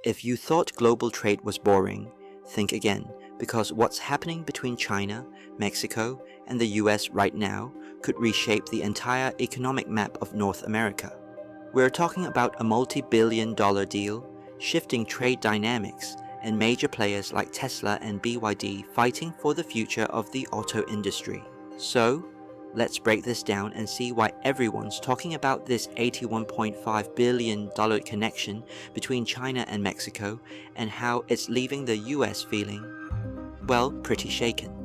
If you thought global trade was boring, think again, because what's happening between China, Mexico, and the US right now could reshape the entire economic map of North America. We're talking about a multi-billion-dollar deal, shifting trade dynamics, and major players like Tesla and BYD fighting for the future of the auto industry. So, let's break this down and see why everyone's talking about this $81.5 billion connection between China and Mexico and how it's leaving the US feeling, well, pretty shaken.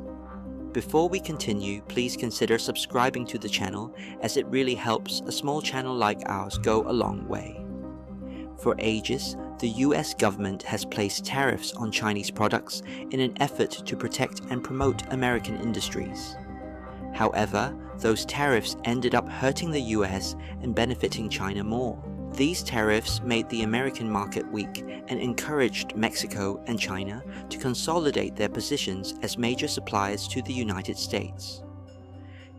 Before we continue, please consider subscribing to the channel as it really helps a small channel like ours go a long way. For ages, the US government has placed tariffs on Chinese products in an effort to protect and promote American industries. However, those tariffs ended up hurting the US and benefiting China more. These tariffs made the American market weak and encouraged Mexico and China to consolidate their positions as major suppliers to the United States.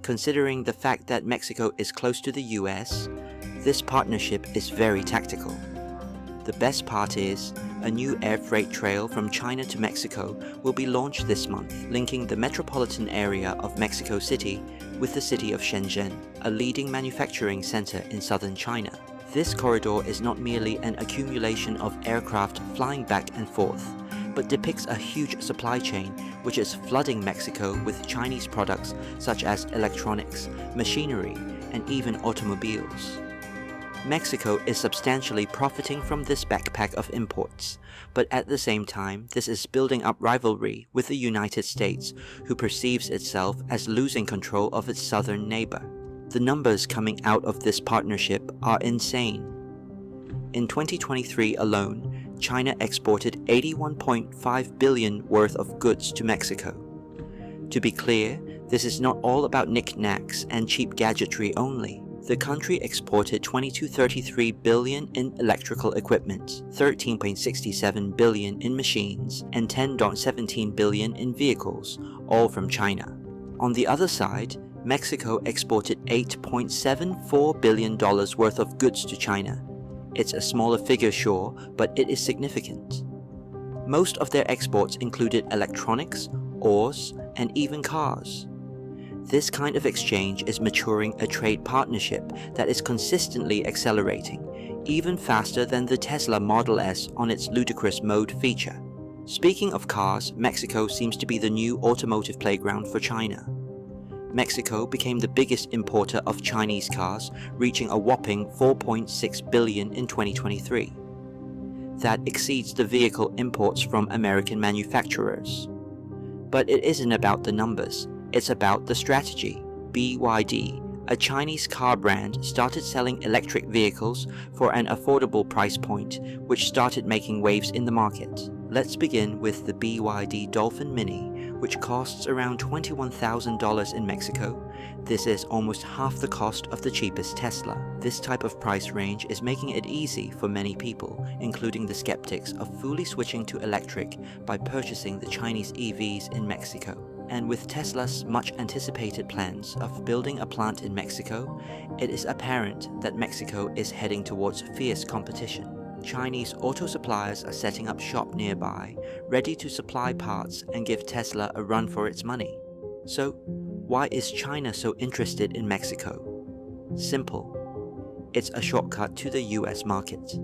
Considering the fact that Mexico is close to the US, this partnership is very tactical. The best part is, a new air freight trail from China to Mexico will be launched this month, linking the metropolitan area of Mexico City with the city of Shenzhen, a leading manufacturing center in southern China. This corridor is not merely an accumulation of aircraft flying back and forth, but depicts a huge supply chain which is flooding Mexico with Chinese products such as electronics, machinery, and even automobiles. Mexico is substantially profiting from this backpack of imports, but at the same time, this is building up rivalry with the United States, who perceives itself as losing control of its southern neighbor. The numbers coming out of this partnership are insane. In 2023 alone, China exported $81.5 billion worth of goods to Mexico. To be clear, this is not all about knickknacks and cheap gadgetry only. The country exported $22.33 billion in electrical equipment, $13.67 billion in machines, and $10.17 billion in vehicles, all from China. On the other side, Mexico exported $8.74 billion worth of goods to China. It's a smaller figure, sure, but it is significant. Most of their exports included electronics, ores, and even cars. This kind of exchange is maturing a trade partnership that is consistently accelerating, even faster than the Tesla Model S on its ludicrous mode feature. Speaking of cars, Mexico seems to be the new automotive playground for China. Mexico became the biggest importer of Chinese cars, reaching a whopping $4.6 billion in 2023. That exceeds the vehicle imports from American manufacturers. But it isn't about the numbers. It's about the strategy. BYD, a Chinese car brand, started selling electric vehicles for an affordable price point, which started making waves in the market. Let's begin with the BYD Dolphin Mini, which costs around $21,000 in Mexico. This is almost half the cost of the cheapest Tesla. This type of price range is making it easy for many people, including the skeptics, of fully switching to electric by purchasing the Chinese EVs in Mexico. And with Tesla's much anticipated plans of building a plant in Mexico, it is apparent that Mexico is heading towards fierce competition. Chinese auto suppliers are setting up shop nearby, ready to supply parts and give Tesla a run for its money. So, why is China so interested in Mexico? Simple. It's a shortcut to the US market.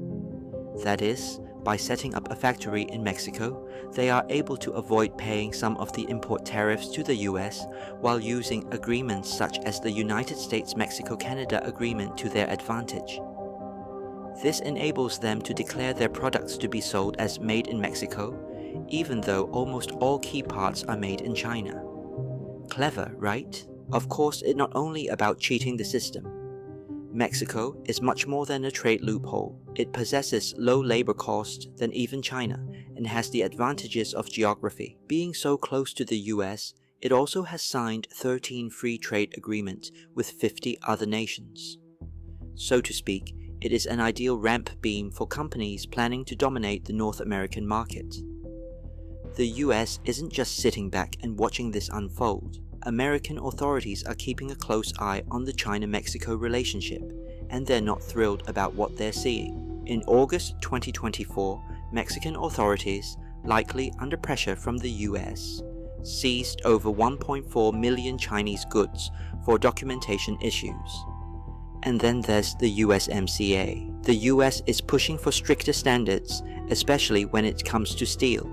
That is, by setting up a factory in Mexico, they are able to avoid paying some of the import tariffs to the US while using agreements such as the United States-Mexico-Canada Agreement to their advantage. This enables them to declare their products to be sold as made in Mexico, even though almost all key parts are made in China. Clever, right? Of course, it's not only about cheating the system. Mexico is much more than a trade loophole. It possesses low labor costs than even China and has the advantages of geography. Being so close to the US, it also has signed 13 free trade agreements with 50 other nations. So to speak, it is an ideal ramp beam for companies planning to dominate the North American market. The US isn't just sitting back and watching this unfold. American authorities are keeping a close eye on the China-Mexico relationship, and they're not thrilled about what they're seeing. In August 2024, Mexican authorities, likely under pressure from the US, seized over 1.4 million Chinese goods for documentation issues. And then there's the USMCA. The US is pushing for stricter standards, especially when it comes to steel.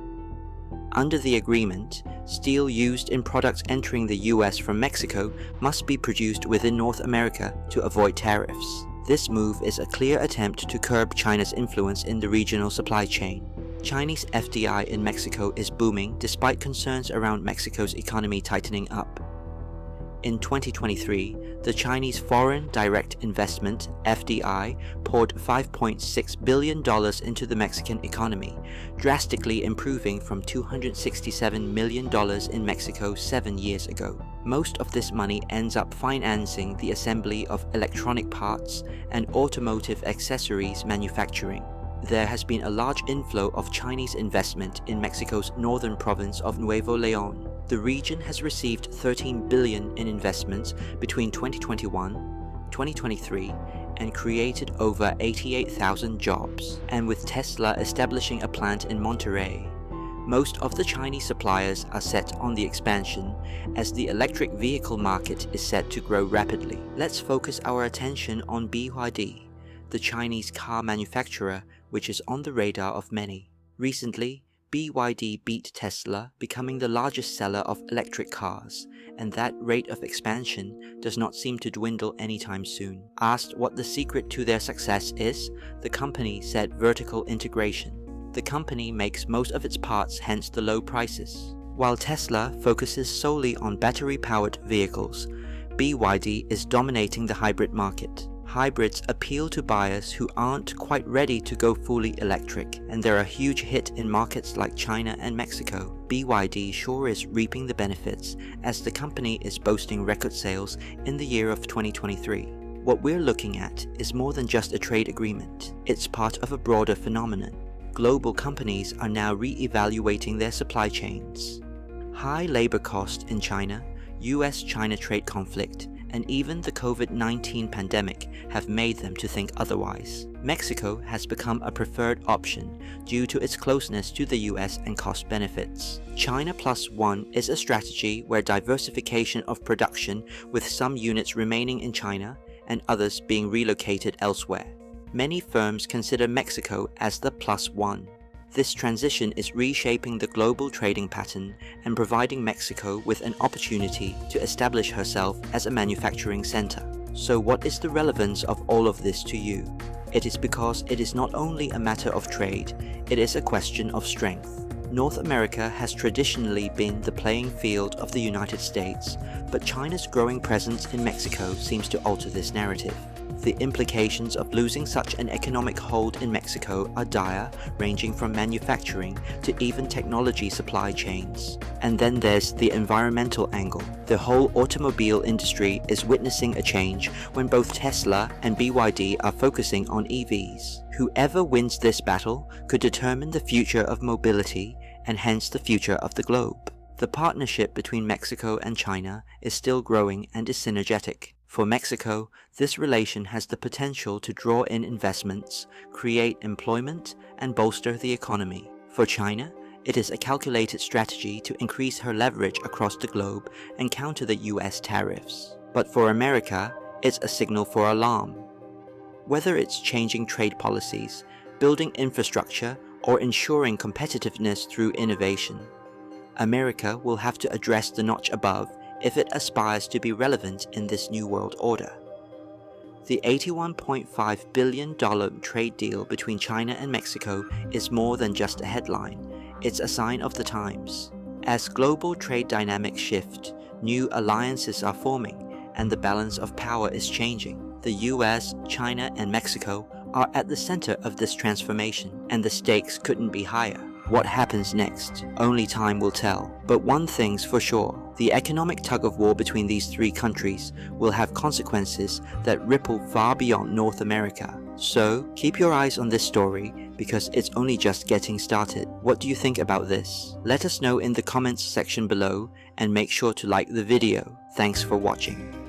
Under the agreement, steel used in products entering the US from Mexico must be produced within North America to avoid tariffs. This move is a clear attempt to curb China's influence in the regional supply chain. Chinese FDI in Mexico is booming despite concerns around Mexico's economy tightening up. In 2023, the Chinese Foreign Direct Investment (FDI) poured $5.6 billion into the Mexican economy, drastically improving from $267 million in Mexico 7 years ago. Most of this money ends up financing the assembly of electronic parts and automotive accessories manufacturing. There has been a large inflow of Chinese investment in Mexico's northern province of Nuevo León. The region has received $13 billion in investments between 2021, 2023, and created over 88,000 jobs. And with Tesla establishing a plant in Monterrey, most of the Chinese suppliers are set on the expansion as the electric vehicle market is set to grow rapidly. Let's focus our attention on BYD, the Chinese car manufacturer which is on the radar of many. Recently, BYD beat Tesla, becoming the largest seller of electric cars, and that rate of expansion does not seem to dwindle anytime soon. Asked what the secret to their success is, the company said vertical integration. The company makes most of its parts, hence the low prices. While Tesla focuses solely on battery-powered vehicles, BYD is dominating the hybrid market. Hybrids appeal to buyers who aren't quite ready to go fully electric, and they're a huge hit in markets like China and Mexico. BYD sure is reaping the benefits, as the company is boasting record sales in the year of 2023. What we're looking at is more than just a trade agreement. It's part of a broader phenomenon. Global companies are now re-evaluating their supply chains. High labor costs in China, US-China trade conflict, and even the COVID-19 pandemic have made them to think otherwise. Mexico has become a preferred option due to its closeness to the US and cost benefits. China Plus One is a strategy where diversification of production, with some units remaining in China and others being relocated elsewhere. Many firms consider Mexico as the Plus One. This transition is reshaping the global trading pattern and providing Mexico with an opportunity to establish herself as a manufacturing center. So what is the relevance of all of this to you? It is because it is not only a matter of trade, it is a question of strength. North America has traditionally been the playing field of the United States, but China's growing presence in Mexico seems to alter this narrative. The implications of losing such an economic hold in Mexico are dire, ranging from manufacturing to even technology supply chains. And then there's the environmental angle. The whole automobile industry is witnessing a change when both Tesla and BYD are focusing on EVs. Whoever wins this battle could determine the future of mobility and hence the future of the globe. The partnership between Mexico and China is still growing and is synergetic. For Mexico, this relation has the potential to draw in investments, create employment, and bolster the economy. For China, it is a calculated strategy to increase her leverage across the globe and counter the US tariffs. But for America, it's a signal for alarm. Whether it's changing trade policies, building infrastructure, or ensuring competitiveness through innovation, America will have to address the notch above if it aspires to be relevant in this new world order. The $81.5 billion trade deal between China and Mexico is more than just a headline, it's a sign of the times. As global trade dynamics shift, new alliances are forming, and the balance of power is changing. The US, China, and Mexico are at the center of this transformation, and the stakes couldn't be higher. What happens next? Only time will tell. But one thing's for sure, the economic tug-of-war between these three countries will have consequences that ripple far beyond North America. So, keep your eyes on this story because it's only just getting started. What do you think about this? Let us know in the comments section below and make sure to like the video. Thanks for watching.